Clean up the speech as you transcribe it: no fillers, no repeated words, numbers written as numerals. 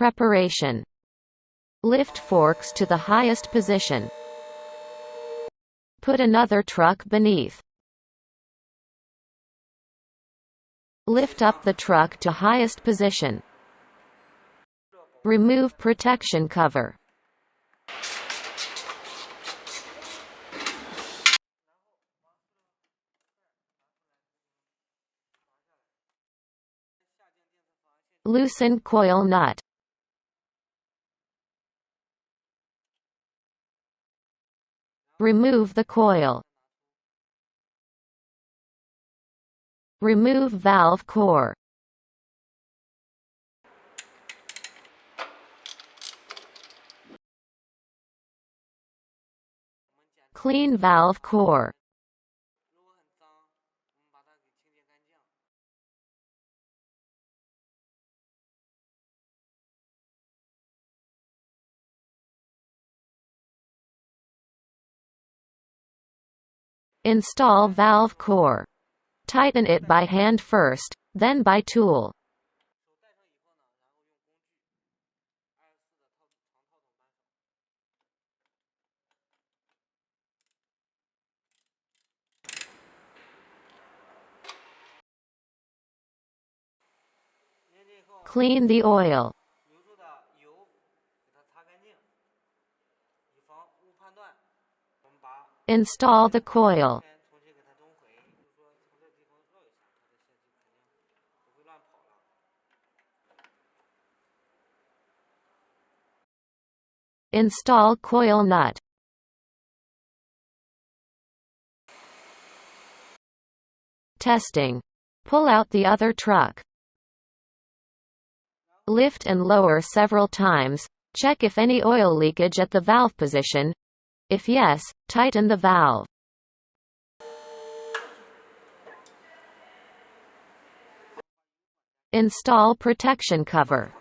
Preparation. Lift forks to the highest position. Put another truck beneath. Lift up the truck to highest position. Remove protection cover. Loosen coil nut. Remove the coil. Remove valve core. Clean valve core. Install valve core. Tighten it by hand first, then by tool. Clean the oil. Install the coil. Install coil nut. Testing. Pull out the other truck. Lift and lower several times. Check if any oil leakage at the valve position. If yes, tighten the valve. Install protection cover.